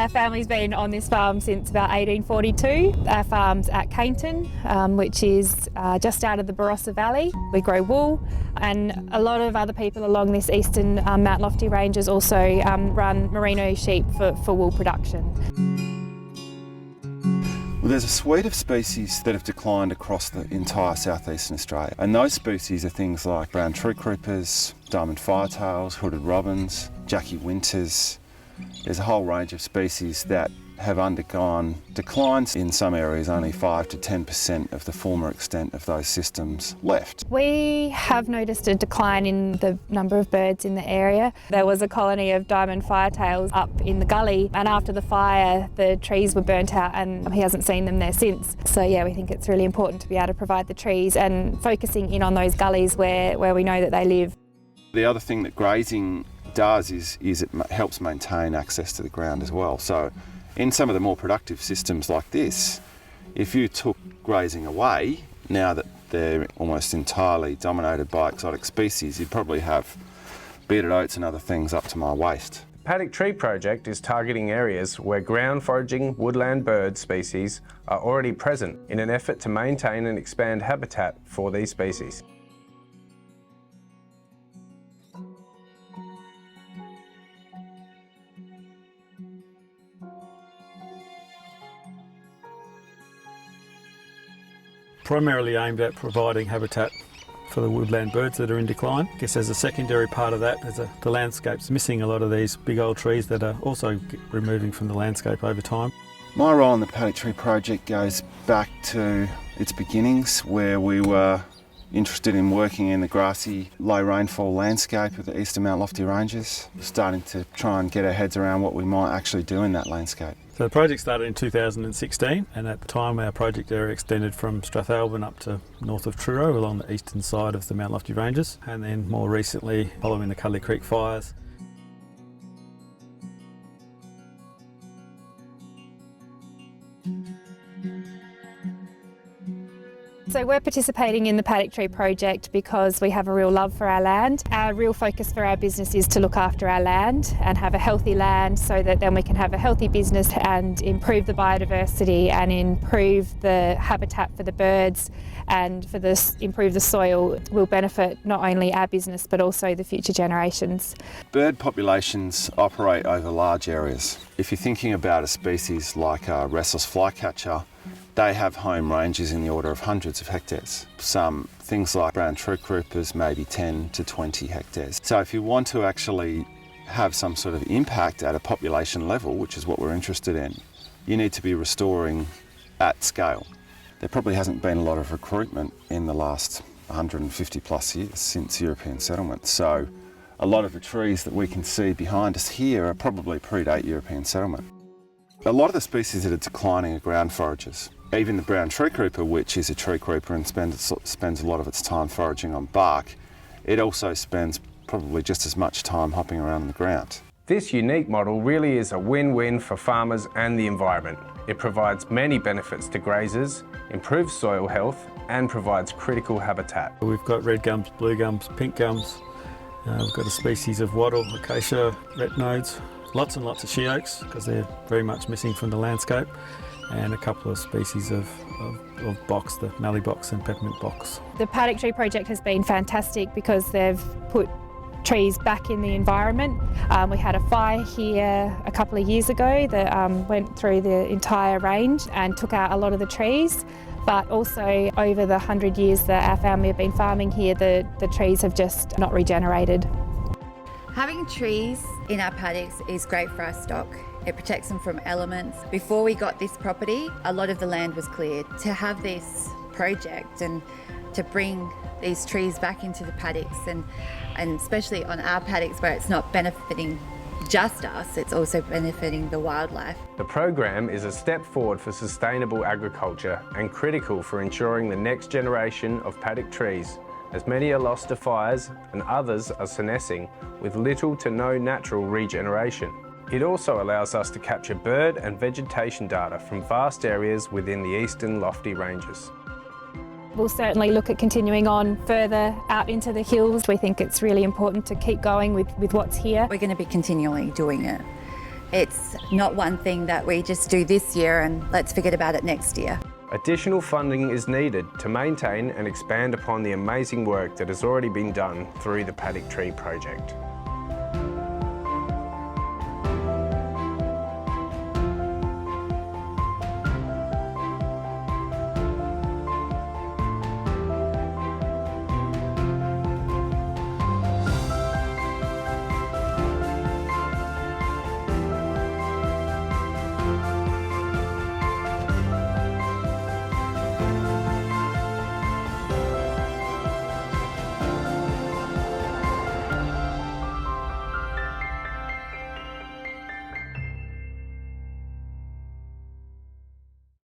Our family's been on this farm since about 1842. Our farm's at Cainton, which is just out of the Barossa Valley. We grow wool, and a lot of other people along this eastern Mount Lofty ranges also run merino sheep for wool production. Well, there's a suite of species that have declined across the entire southeastern Australia, and those species are things like brown tree creepers, diamond firetails, hooded robins, Jackie winters. There's a whole range of species that have undergone declines. In some areas, only 5 to 10% of the former extent of those systems left. We have noticed a decline in the number of birds in the area. There was a colony of diamond firetails up in the gully, and after the fire the trees were burnt out and he hasn't seen them there since. So yeah, we think it's really important to be able to provide the trees and focusing in on those gullies where we know that they live. The other thing that grazing does is it helps maintain access to the ground as well. So in some of the more productive systems like this, if you took grazing away, now that they're almost entirely dominated by exotic species, you'd probably have bearded oats and other things up to my waist. The Paddock Tree Project is targeting areas where ground foraging woodland bird species are already present in an effort to maintain and expand habitat for these species. Primarily aimed at providing habitat for the woodland birds that are in decline. I guess as a secondary part of that, the landscape's missing a lot of these big old trees that are also removing from the landscape over time. My role in the Paddock Tree Project goes back to its beginnings, where we were interested in working in the grassy, low rainfall landscape of the eastern Mount Lofty ranges, starting to try and get our heads around what we might actually do in that landscape. So the project started in 2016, and at the time our project area extended from Strathalbyn up to north of Truro along the eastern side of the Mount Lofty ranges, and then more recently following the Cuddly Creek fires. So we're participating in the Paddock Tree Project because we have a real love for our land. Our real focus for our business is to look after our land and have a healthy land so that then we can have a healthy business and improve the biodiversity and improve the habitat for the birds, and improve the soil will benefit not only our business but also the future generations. Bird populations operate over large areas. If you're thinking about a species like a restless flycatcher, they have home ranges in the order of hundreds of hectares. Some things like brown tree creepers, maybe 10 to 20 hectares. So if you want to actually have some sort of impact at a population level, which is what we're interested in, you need to be restoring at scale. There probably hasn't been a lot of recruitment in the last 150 plus years since European settlement. So a lot of the trees that we can see behind us here are probably predate European settlement. A lot of the species that are declining are ground foragers. Even the brown tree creeper, which is a tree creeper and spends a lot of its time foraging on bark, it also spends probably just as much time hopping around the ground. This unique model really is a win-win for farmers and the environment. It provides many benefits to grazers, improves soil health and provides critical habitat. We've got red gums, blue gums, pink gums. We've got a species of wattle, acacia, retinodes, lots and lots of she oaks because they're very much missing from the landscape, and a couple of species of box, the mallee box and peppermint box. The Paddock Tree Project has been fantastic because they've put trees back in the environment. We had a fire here a couple of years ago that went through the entire range and took out a lot of the trees, but also over the 100 years that our family have been farming here, the trees have just not regenerated. Having trees in our paddocks is great for our stock. It protects them from elements. Before we got this property, a lot of the land was cleared. To have this project and to bring these trees back into the paddocks and especially on our paddocks where it's not benefiting just us, it's also benefiting the wildlife. The program is a step forward for sustainable agriculture and critical for ensuring the next generation of paddock trees, as many are lost to fires and others are senescing with little to no natural regeneration. It also allows us to capture bird and vegetation data from vast areas within the eastern lofty ranges. We'll certainly look at continuing on further out into the hills. We think it's really important to keep going with what's here. We're going to be continually doing it It's not one thing that we just do this year and let's forget about it next year. Additional funding is needed to maintain and expand upon the amazing work that has already been done through the Paddock Tree Project.